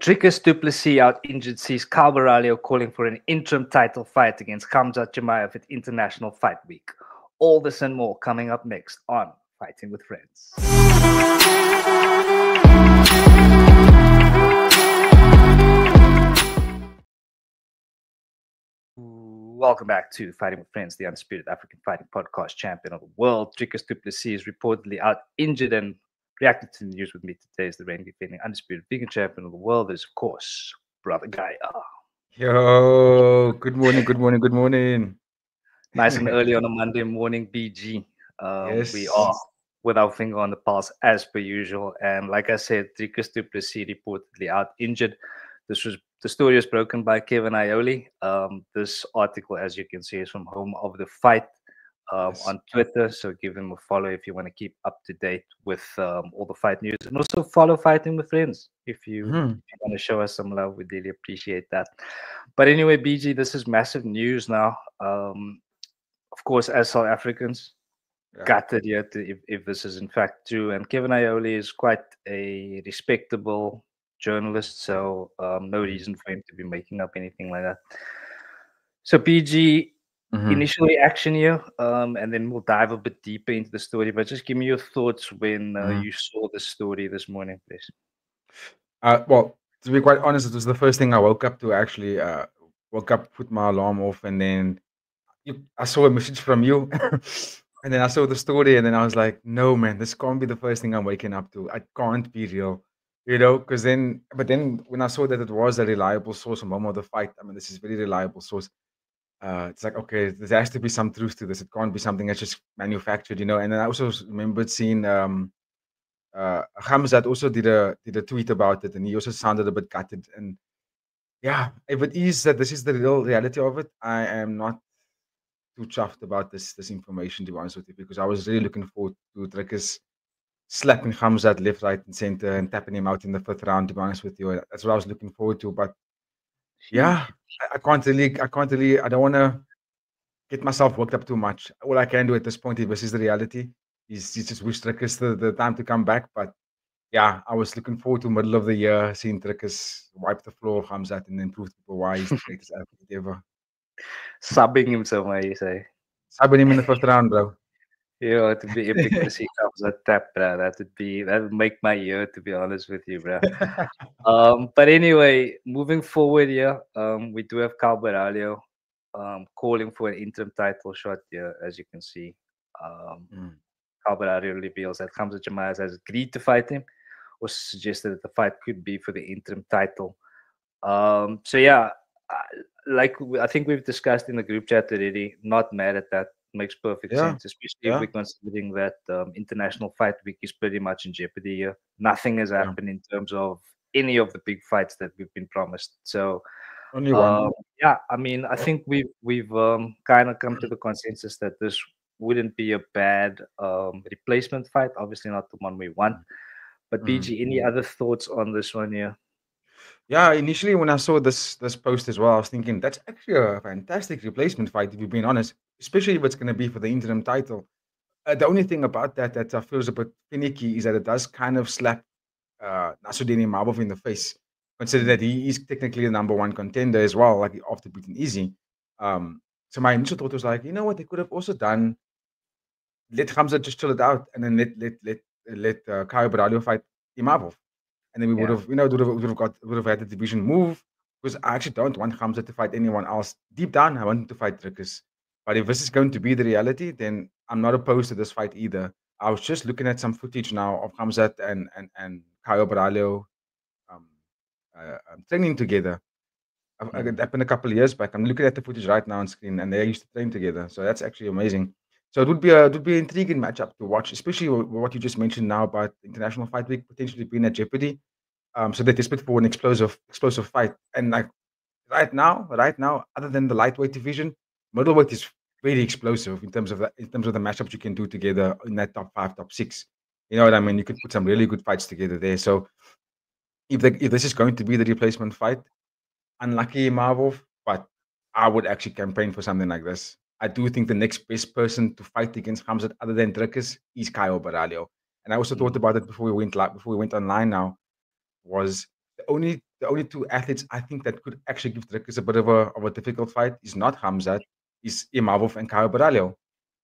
Dricus du Plessis out-injured sees Kyle Baralio calling for an interim title fight against Khamzat Chimaev at International Fight Week. All this and more coming up next on Fighting with Friends. Welcome back to Fighting with Friends, the undisputed African fighting podcast champion of the world. Dricus du Plessis is reportedly out-injured, and reacting to the news with me today is the reigning defending undisputed vegan champion of the world. That is, of course, Brother Gaia. Yo, good morning, good morning, good morning. Nice and early on a Monday morning, BG. We Yes. are with our finger on the pulse as per usual. And like I said, Dricus du Plessis reportedly out-injured. The story was broken by Kevin Ioli. This article, as you can see, is from Home of the Fight Yes. on Twitter. So give him a follow if you want to keep up to date with all the fight news, and also follow Fighting with Friends if you want to show us some love. We really appreciate that. But anyway, BG, this is massive news now. Of course, as South Africans, Yeah. gutted yet if this is in fact true. And Kevin Ioli is quite a respectable journalist, so no reason for him to be making up anything like that. So PG, initial reaction here, and then we'll dive a bit deeper into the story. But just give me your thoughts when you saw the story this morning, please. Well, to be quite honest, it was the first thing I woke up to. Actually, woke up, put my alarm off, and then I saw a message from you, and then I saw the story, and then I was like, "No, man, this can't be the first thing I'm waking up to. It can't be real." Because but then when I saw that it was a reliable source from Home of the Fight, I mean, this is very reliable source. It's like, okay, there has to be some truth to this. It can't be something that's just manufactured, And then I also remembered seeing Khamzat also did a tweet about it, and he also sounded a bit gutted. And yeah, if it is that this is the real reality of it, I am not too chuffed about this information, to be honest with you, because I was really looking forward to Dricus slapping Khamzat left, right, and center and tapping him out in the 5th round. To be honest with you, that's what I was looking forward to. But yeah, I can't really. I don't want to get myself worked up too much. All I can do at this point, if this is the reality, is just wish Dricus the time to come back. But yeah, I was looking forward to middle of the year seeing Dricus wipe the floor of Khamzat and then prove to people why he's the greatest athlete ever. Subbing him somewhere, you say? Subbing him in the 5th round, bro. Yeah, it would be epic to see Khamzat tap, bro. That would make my year, to be honest with you, bro. But anyway, moving forward here, we do have Kyle Baralio calling for an interim title shot here, as you can see. Kyle Baralio reveals that Khamzat Chimaev has agreed to fight him, or suggested that the fight could be for the interim title. So yeah, I think we've discussed in the group chat already. Not mad at that. Makes perfect sense, especially if we're considering that International Fight Week is pretty much in jeopardy here. Nothing has happened in terms of any of the big fights that we've been promised. So only one. Yeah, I mean, I think we've kind of come to the consensus that this wouldn't be a bad replacement fight. Obviously, not the one we want. But BG, any other thoughts on this one here? Yeah, initially when I saw this post as well, I was thinking that's actually a fantastic replacement fight, if you're being honest, especially if it's going to be for the interim title. The only thing about that I feel is a bit finicky is that it does kind of slap Nasruddin Imavov in the face, consider that he is technically the number one contender as well, like after beating Izzy. So my initial thought was like, you know what, they could have also done, let Khamzat just chill it out, and then let Caio Baralho fight Imavov. And then we would have, would have had the division move, because I actually don't want Khamzat to fight anyone else. Deep down, I want him to fight Dricus. But if this is going to be the reality, then I'm not opposed to this fight either. I was just looking at some footage now of Khamzat and Caio Baralho training together. It happened a couple of years back. I'm looking at the footage right now on screen, and they used to train together. So that's actually amazing. So it would be an intriguing matchup to watch, especially what you just mentioned now about International Fight Week potentially being at jeopardy. So they're desperate for an explosive fight. And like right now, other than the lightweight division, middleweight is very explosive in terms of the matchups you can do together in that top 5, top 6. You know what I mean? You could put some really good fights together there. So if this is going to be the replacement fight, unlucky Imavov, but I would actually campaign for something like this. I do think the next best person to fight against Khamzat other than Dricus is Caio Baralho. And I also thought about it before we went online now. Was the the only two athletes I think that could actually give Dricus a bit of a difficult fight is not Khamzat, is Imavov and Caio Baralho.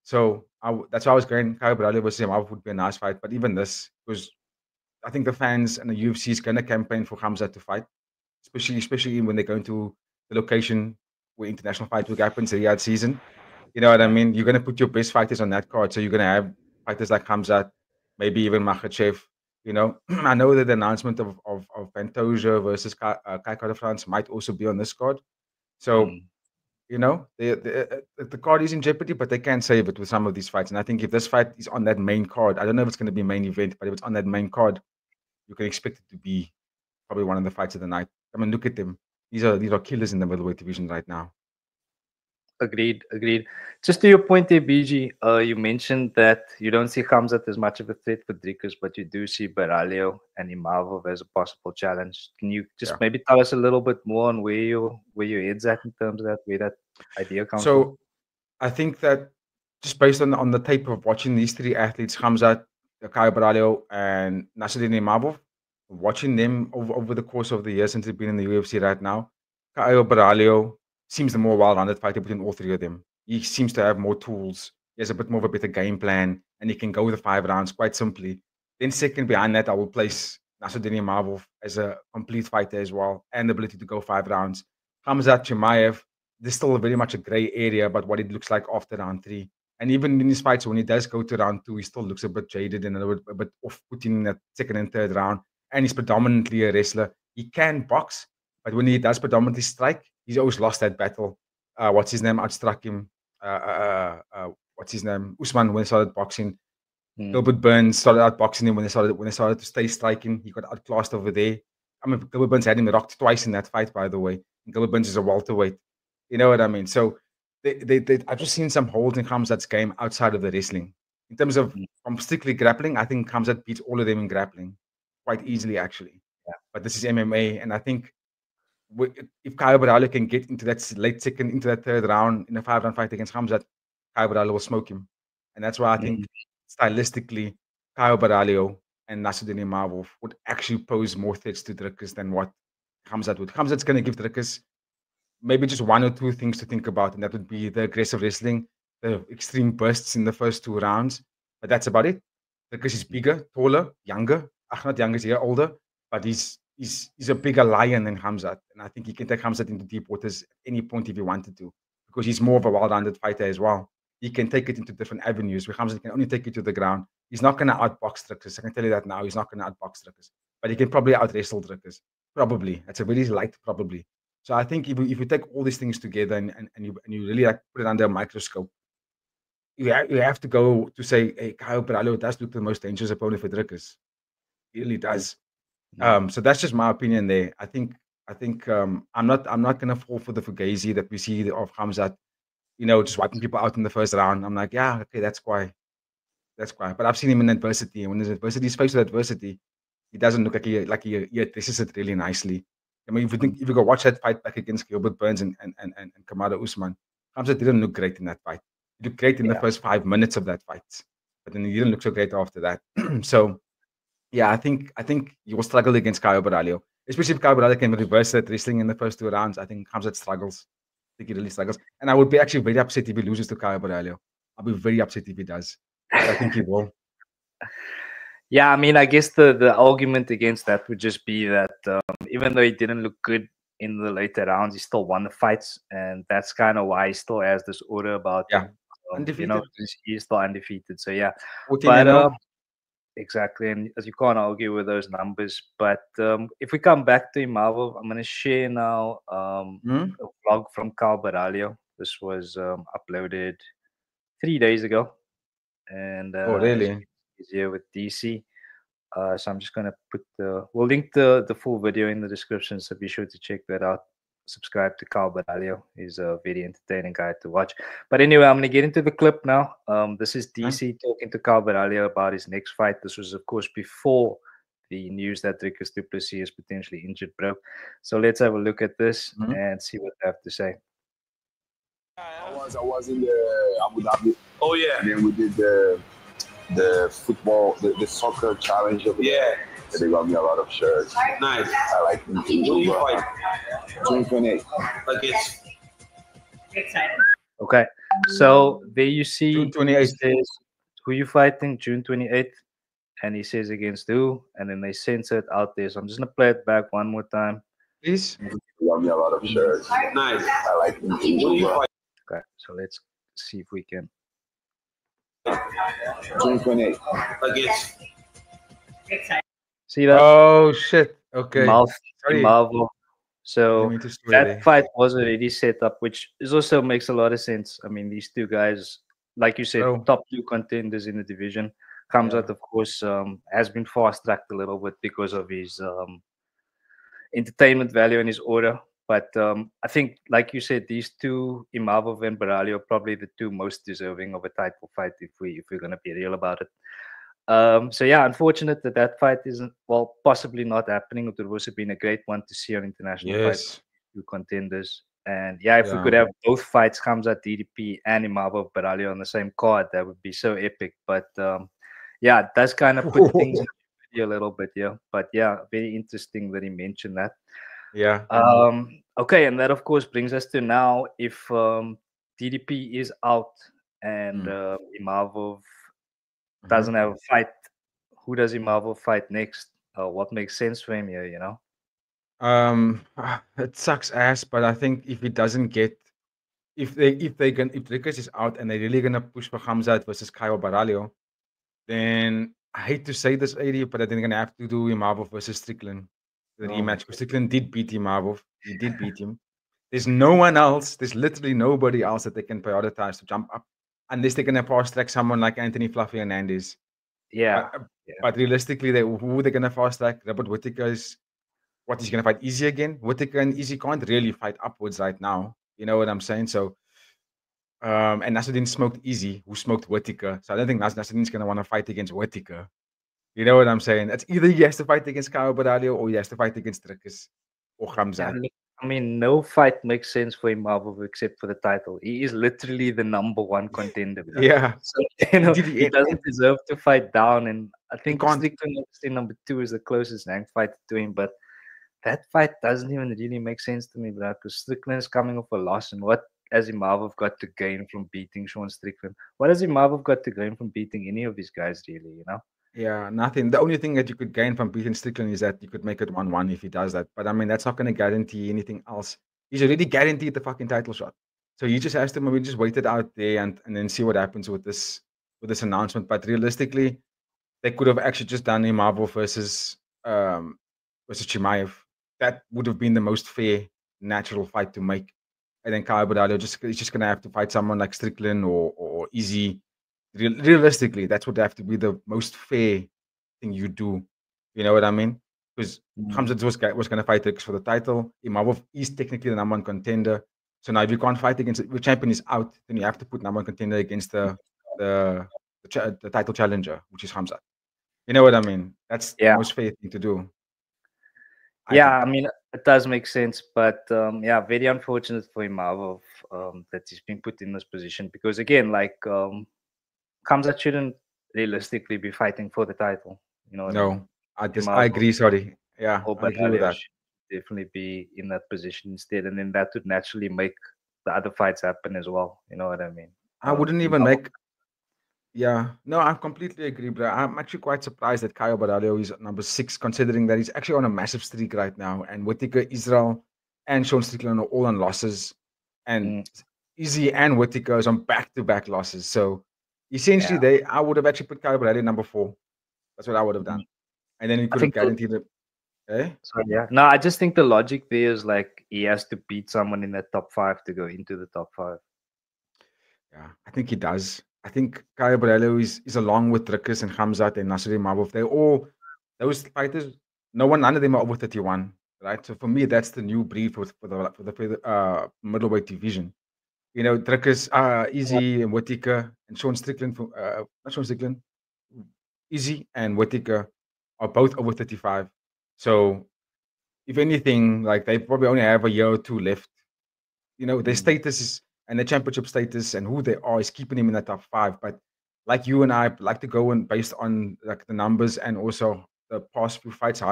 So that's why I was going Caio Baralho versus Imavov would be a nice fight. But even this, because I think the fans and the UFC is going to campaign for Khamzat to fight, especially when they go into the location where international fight week happens, the Riyadh season. You know what I mean? You're going to put your best fighters on that card. So you're going to have fighters like Khamzat, maybe even Makhachev. You know, I know that the announcement of Pantoja versus Kai Kara France might also be on this card. So, you know, the card is in jeopardy, but they can save it with some of these fights. And I think if this fight is on that main card, I don't know if it's going to be main event, but if it's on that main card, you can expect it to be probably one of the fights of the night. I mean, look at them. These are killers in the middleweight division right now. Agreed. Just to your point there, BG, you mentioned that you don't see Khamzat as much of a threat for Dricus, but you do see Baralho and Imavov as a possible challenge. Can you just maybe tell us a little bit more on where your head's at in terms of that, where that idea comes from? So I think that just based on the tape of watching these three athletes, Khamzat, Caio Baralho, and Nasruddin Imavov, watching them over the course of the years since they've been in the UFC right now, Caio Baralho seems the more well-rounded fighter between all three of them. He seems to have more tools. He has a bit more of a better game plan, and he can go the 5 rounds quite simply. Then second behind that, I will place Nasruddin Imavov as a complete fighter as well, and the ability to go 5 rounds. Khamzat Chimaev, there's still very much a gray area about what it looks like after round 3. And even in his fights, when he does go to round 2, he still looks a bit jaded and a bit off-putting in that second and third round. And he's predominantly a wrestler. He can box, but when he does predominantly strike, he's always lost that battle. What's his name? Outstruck him. What's his name? Usman when he started boxing. Gilbert Burns started outboxing him when they started to stay striking. He got outclassed over there. I mean, Gilbert Burns had him rocked twice in that fight, by the way. And Gilbert Burns is a welterweight. You know what I mean? So I've just seen some holes in Khamzat's game outside of the wrestling. In terms of strictly grappling, I think Khamzat beats all of them in grappling quite easily, actually. Yeah. But this is MMA, and I think if Caio Baralho can get into that late second, into that third round in a 5-round fight against Khamzat, Caio Baralho will smoke him. And that's why I think stylistically, Caio Baralho and Nasruddin Imavov would actually pose more threats to Dricus than what Khamzat would. Khamzat's going to give Dricus maybe just 1 or 2 things to think about, and that would be the aggressive wrestling, the extreme bursts in the first 2 rounds. But that's about it. Dricus is bigger, taller, younger. Not younger, he's a year older, but he's a bigger lion than Khamzat. And I think he can take Khamzat into deep waters at any point if he wanted to, because he's more of a well-rounded fighter as well. He can take it into different avenues, where Khamzat can only take it to the ground. He's not going to outbox Dricus. I can tell you that now. He's not going to outbox Dricus. But he can probably out-wrestle Dricus. Probably. That's a very light probably. So I think if you take all these things together and you really like put it under a microscope, you have to go to say, hey, Caio Baralho does look the most dangerous opponent for Dricus. He really does. So that's just my opinion there. I think I'm not gonna fall for the fugazi that we see of Khamzat, just wiping people out in the first round. I'm like, yeah, okay, that's why. But I've seen him in adversity, and when there's adversity, he's faced with adversity, he doesn't look like he addresses it really nicely. I mean, if you go watch that fight back against Gilbert Burns and Kamaru Usman, Khamzat didn't look great in that fight. He looked great in the first 5 minutes of that fight, but then he didn't look so great after that. So, yeah, I think you will struggle against Caio Baralho, especially if Caio Baralho can reverse that wrestling in the first 2 rounds. I think Khamzat struggles. I think he really struggles, and I would be actually very upset if he loses to Caio Baralho. I'll be very upset if he does. But I think he will. Yeah, I mean, I guess the argument against that would just be that even though he didn't look good in the later rounds, he still won the fights, and that's kind of why he still has this order about him. Undefeated. He's still undefeated. So yeah, 14-0. Exactly, and as you can't argue with those numbers. But if we come back to Imavov, I'm going to share now a vlog from Caio Baralho. This was uploaded 3 days ago, and oh really? He's here with DC. So I'm just going to we'll link the full video in the description, so be sure to check that out. Subscribe to Caio Baralho. He's a very entertaining guy to watch. But anyway, I'm going to get into the clip now. This is DC talking to Caio Baralho about his next fight. This was, of course, before the news that Dricus du Plessis is potentially injured broke. So let's have a look at this and see what they have to say. I was in the Abu Dhabi. Oh yeah. And then we did the football, the soccer challenge over there. They got me a lot of shirts. Nice. I like them too. Who do you bro. fight June 28th. against? Okay, so there you see June it 28th. says who you fighting June 28th, and he says against who, and then they censor it out there. So I'm just gonna play it back one more time. Please. They got me a lot of shirts. Nice. I like them Who do too. you bro. fight Okay, so let's see if we can. June 28th. against? See that? Oh shit. Okay. Mouth Sorry. Marvel. Let So me just wait there. that fight was already set up, which is also makes a lot of sense. I mean, these two guys, like you said, Bro. top two contenders in the division. Comes Yeah. out, of course, has been fast tracked a little bit because of his entertainment value and his order. But I think, like you said, these two, Imavov and Baralio, are probably the two most deserving of a title fight if we're gonna be real about it. So yeah, unfortunate that that fight isn't possibly not happening. It would also been a great one to see on international fight, Yes. two contenders. And yeah, if we Yeah. could have both fights, Khamzat DDP and Imavov Baralio on the same card, that would be so epic. But yeah, it does kind of put things in jeopardy a little bit, yeah. But yeah, very interesting that he mentioned that. Yeah. Okay, and that of course brings us to now. If DDP is out and Imavov doesn't have a fight, who does Imavov fight next? What makes sense for him here, you know? It sucks ass, but I think if he doesn't get, if Rickers is out and they're really gonna push for Khamzat versus Kyle Baralio, then I hate to say this, AD, but they're gonna have to do Imavov versus Strickland, the rematch. Because Strickland did beat Imavov. He did beat him. There's no one else. There's literally nobody else that they can prioritize to jump up, unless they're gonna fast track someone like Anthony Fluffy Hernandez. Yeah. But realistically, who they're gonna fast track? Robert Whittaker is what he's gonna fight Easy again. Whittaker and Easy can't really fight upwards right now. You know what I'm saying? So, and Nasruddin smoked Easy, who smoked Whittaker. So I don't think Nasruddin's gonna want to fight against Whittaker. You know what I'm saying? It's either he has to fight against Kyle Baralio or he has to fight against Rickers or Khamzat. I mean, no fight makes sense for Imavov except for the title. He is literally the number one contender. bro. Yeah. So, you know, Did he he- doesn't deserve to fight down. And I think can't. Strickland, obviously, number two is the closest ranked fight to him. But that fight doesn't even really make sense to me, bro, because Strickland is coming off a loss. And what has Imavov got to gain from beating Sean Strickland? What has Imavov got to gain from beating any of these guys, really, you know? Yeah, nothing. The only thing that you could gain from beating Strickland is that you could make it 1-1 if he does that. But I mean, that's not going to guarantee anything else. He's already guaranteed the fucking title shot. So he just has to maybe just wait it out there and then see what happens with this announcement. But realistically, they could have actually just done Imavov versus Chimaev. That would have been the most fair, natural fight to make. And then Kyle Baralio he's just gonna have to fight someone like Strickland or Easy. Realistically, that's what have to be the most fair thing you do. You know what I mean? Because Khamzat was gonna fight Rickers for the title. Imavov is technically the number one contender. So now if you can't fight against the champion is out, then you have to put number one contender against the title challenger, which is Khamzat. You know what I mean? That's the most fair thing to do. I mean, it does make sense, but yeah, very unfortunate for Imavov that he's been put in this position because again, like Khamzat shouldn't realistically be fighting for the title. You know, no, I agree. Sorry, yeah, I agree with that. Definitely be in that position instead, and then that would naturally make the other fights happen as well. You know what I mean? I wouldn't even make. Yeah, no, I completely agree, bro. I'm actually quite surprised that Kyle Baralio is number 6, considering that he's actually on a massive streak right now. And Whittaker, Israel, and Sean Strickland are all on losses. And Izzy and Whittaker is on back-to-back losses. So essentially, I would have actually put Kyle Baralio number 4. That's what I would have done. And then he could have guaranteed it. Okay? So, yeah. No, I just think the logic there is like he has to beat someone in that top 5 to go into the top 5. Yeah, I think he does. I think Kyle Baralio is along with Rickers and Khamzat and Nasruddin Imavov. They're all those fighters. None of them are over 31, right? So for me, that's the new breed for the middleweight division. You know, Rickers, Easy and Whittaker and Sean Strickland. Not Sean Strickland, Easy and Whittaker are both over 35. So if anything, like they probably only have a year or 2 left. You know, their status is. And the championship status and who they are is keeping him in the top 5. But like you and I like to go and based on like the numbers and also the past few fights,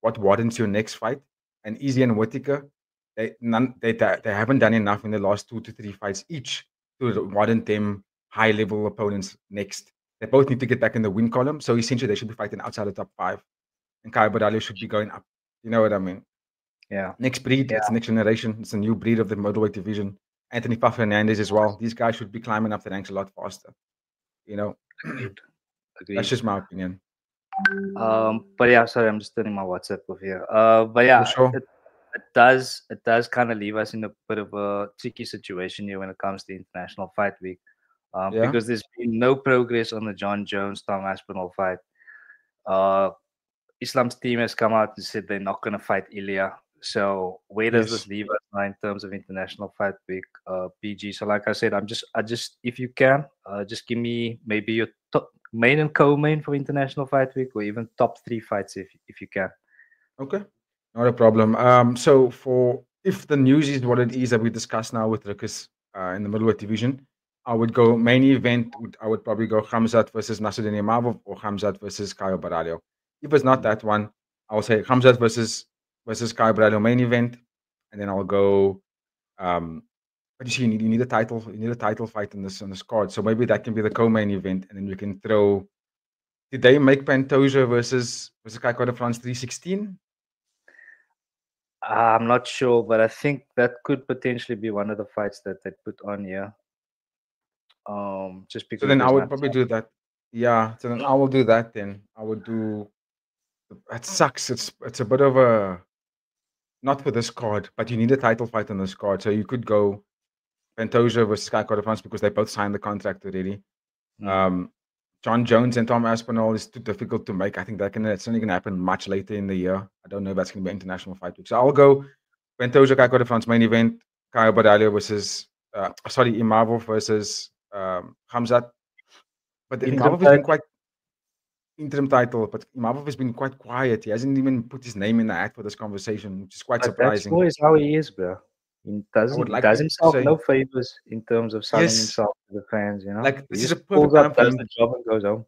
what warrants your next fight. And Izzy and Whittaker, they haven't done enough in the last 2 to 3 fights each to warrant them high level opponents next. They both need to get back in the win column. So essentially, they should be fighting outside the top 5, and Caio Borralho should be going up. You know what I mean? Yeah. Next breed, it's the next generation. It's a new breed of the middleweight division. Anthony Papa Hernandez as well. These guys should be climbing up the ranks a lot faster. You know, Agreed. that's just my opinion. But yeah, sorry, I'm just turning my WhatsApp off here. But yeah, For sure. it does kind of leave us in a bit of a tricky situation here when it comes to International Fight Week, Yeah. because there's been no progress on the John Jones Tom Aspinall fight. Islam's team has come out and said they're not going to fight Ilya. So where does this leave us now in terms of International Fight Week, PG? So like I said, I just if you can, just give me maybe your top main and co-main for International Fight Week, or even top 3 fights if you can. Okay, not a problem. So if the news is what it is that we discussed now with Ruckus in the middleweight division, I would go main event. I would probably go Khamzat versus Nasruddin Imavov or Khamzat versus Caio Borralho. If it's not that one, I'll say Khamzat versus Caio Borralho main event, and then I'll go. What do you see? You need a title. You need a title fight on this card. So maybe that can be the co-main event, and then we can throw. Did they make Pantoja versus Kai Kara France 316? I'm not sure, but I think that could potentially be one of the fights that they put on here. Just because. So then I would probably do that. Yeah. So then I will do that. Then I would do. That sucks. It's a bit of a. Not for this card, but you need a title fight on this card. So you could go Pantoja versus Kai Kara France because they both signed the contract already. John Jones and Tom Aspinall is too difficult to make. I think it's only going to happen much later in the year. I don't know if that's going to be International Fight Week. So I'll go Pantoja, Kai Kara France main event, Caio Borralho versus Imavov versus Khamzat. But Imavov has been quite interim title, but Imavov has been quite quiet. He hasn't even put his name in the hat for this conversation, which is quite surprising. That's always how he is, bro. He does himself no favors in terms of selling himself to the fans, you know. Like this he is a perfect time for him. Does the job and goes home.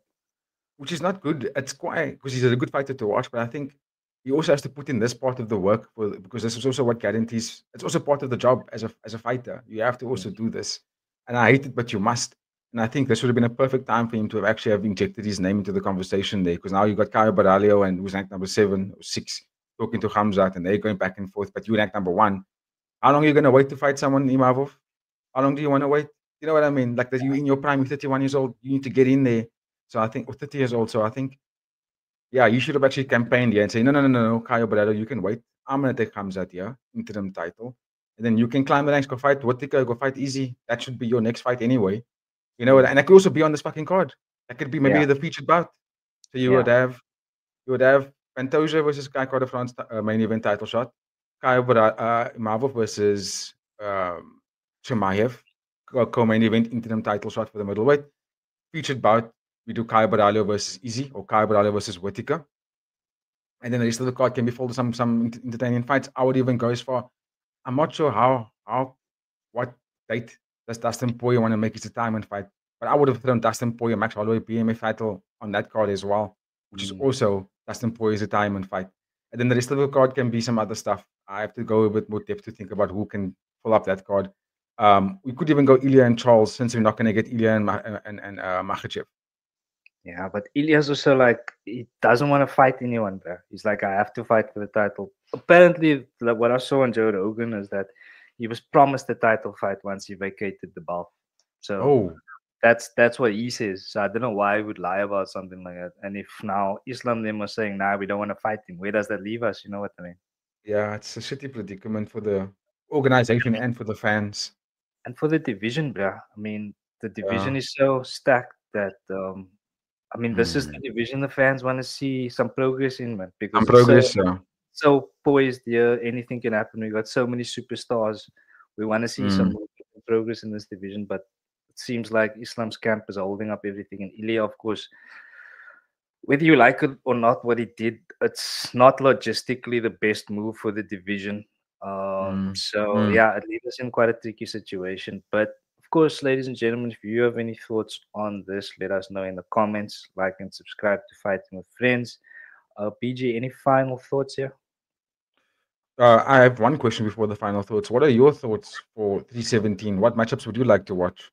Which is not good. It's quite because he's a good fighter to watch, but I think he also has to put in this part of the work because this is also what guarantees. It's also part of the job as a fighter. You have to also do this, and I hate it, but you must. And I think this would have been a perfect time for him to have injected his name into the conversation there, because now you got Caio Borralho and who's ranked number 7 or 6 talking to Khamzat, and they're going back and forth. But you ranked number 1. How long are you going to wait to fight someone, Imavov? How long do you want to wait? You know what I mean? Like that, you in your prime, you're 31 years old. You need to get in there. So I think, or 30 years old. So I think, yeah, you should have actually campaigned here and say, no, Caio Borralho, you can wait. I'm going to take Khamzat here, interim title. And then you can climb the ranks, go fight Whittaker, go fight Izzy. That should be your next fight anyway. You know, and that could also be on this fucking card. That could be maybe the featured bout. So you would have Pantoja versus Kai Kara France main event title shot. Caio Imavov versus Chimaev, co-main event interim title shot for the middleweight. Featured bout, we do Caio Borralho versus Izzy or Caio Borralho versus Whittaker. And then the rest of the card can be folded some entertaining fights. I would even go as far. I'm not sure what date does Dustin Poirier want to make his retirement fight, but I would have thrown Dustin Poirier, Max Holloway, BMF title on that card as well, which is also Dustin Poirier's retirement fight. And then the rest of the card can be some other stuff. I have to go a bit more depth to think about who can pull up that card. We could even go Ilya and Charles, since we're not going to get Ilya and Makhachev. Yeah, but Ilya's also like, he doesn't want to fight anyone, bro. He's like, I have to fight for the title. Apparently, like what I saw on Joe Rogan is that he was promised the title fight once he vacated the belt. So that's what he says. So I don't know why he would lie about something like that. And if now Islam them was saying, nah, we don't want to fight him, where does that leave us? You know what I mean? Yeah, it's a shitty predicament for the organization and for the fans. And for the division, bro. I mean, the division is so stacked that I mean, this is the division the fans want to see some progress in, man. Because so poised here, anything can happen. We got so many superstars. We want to see some progress in this division, but it seems like Islam's camp is holding up everything. And Ilya, of course, whether you like it or not, what he did, it's not logistically the best move for the division. So yeah, it leaves us in quite a tricky situation. But of course, ladies and gentlemen, if you have any thoughts on this, let us know in the comments. Like and subscribe to Fighting with Friends. BG, any final thoughts here? I have one question before the final thoughts. What are your thoughts for 317? What matchups would you like to watch?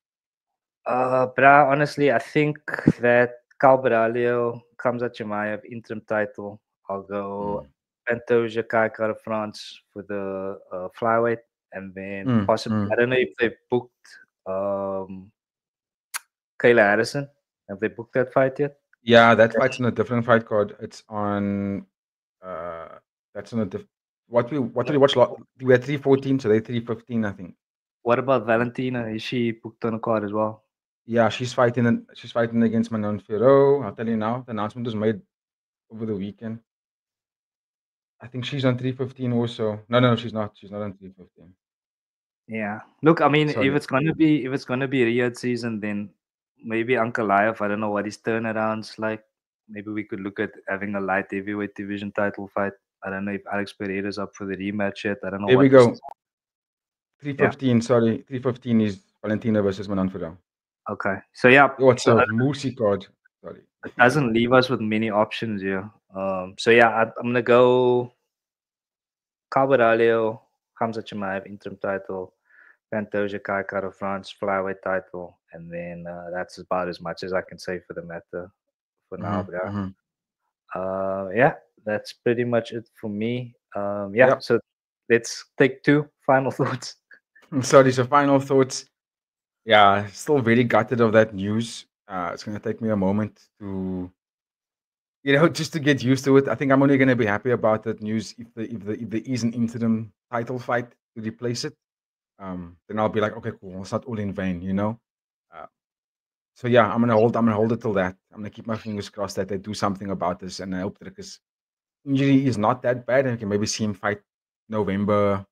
Bra, honestly, I think that Calberalio comes at Chimaev interim title. I'll go Pantoja Kai Kara France for the flyweight, and then possibly I don't know if they booked Kayla Addison. Have they booked that fight yet? Yeah, that fight's on a different fight card. It's on. That's on a different. What did we watch? We had 314, so they 315, I think. What about Valentina? Is she booked on a card as well? Yeah, she's fighting. She's fighting against Manon Ferro. I'll tell you now. The announcement was made over the weekend. I think she's on 315 also. No, she's not. She's not on 315. Yeah. Look, I mean, Sorry. if it's gonna be Riyadh season, then maybe Ankalaev. I don't know what his turnaround's like. Maybe we could look at having a light heavyweight division title fight. I don't know if Alex Pereira's up for the rematch yet. I don't know. Here what we go. this- 315. Sorry, 315 is Valentina versus Manon Ferro. Okay. So yeah, What's a Moosey card? Sorry. it doesn't leave us with many options here. So yeah, I'm gonna go Calberalio, Hamza Chimaev interim title, Pantoja Kai Kara France flyweight title, and then that's about as much as I can say for the matter for now, bro. Yeah, that's pretty much it for me. Yeah, so let's take two final thoughts. Sorry, so final thoughts. Yeah, still very gutted of that news. It's gonna take me a moment to, just to get used to it. I think I'm only gonna be happy about that news if there is an interim title fight to replace it. Then I'll be like, okay, cool. It's not all in vain, So yeah, I'm gonna hold it till that. I'm gonna keep my fingers crossed that they do something about this, and I hope that his injury is not that bad, and we can maybe see him fight November,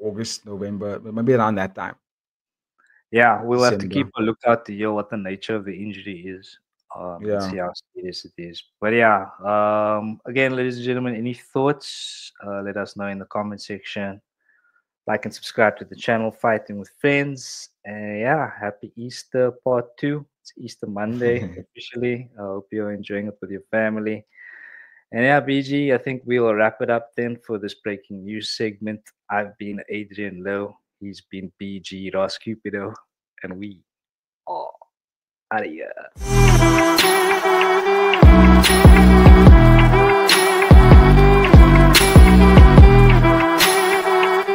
August, November, maybe around that time. Yeah, we'll have to December. keep a lookout to hear what the nature of the injury is. And Yeah. see how serious it is. But yeah, again, ladies and gentlemen, any thoughts? Let us know in the comment section. Like and subscribe to the channel, Fighting with Friends. And yeah, happy Easter part 2. It's Easter Monday officially. I hope you're enjoying it with your family. And yeah, BG, I think we will wrap it up then for this breaking news segment. I've been Adrian Lowe. He's been BG Ross Cupido. And we are out of here.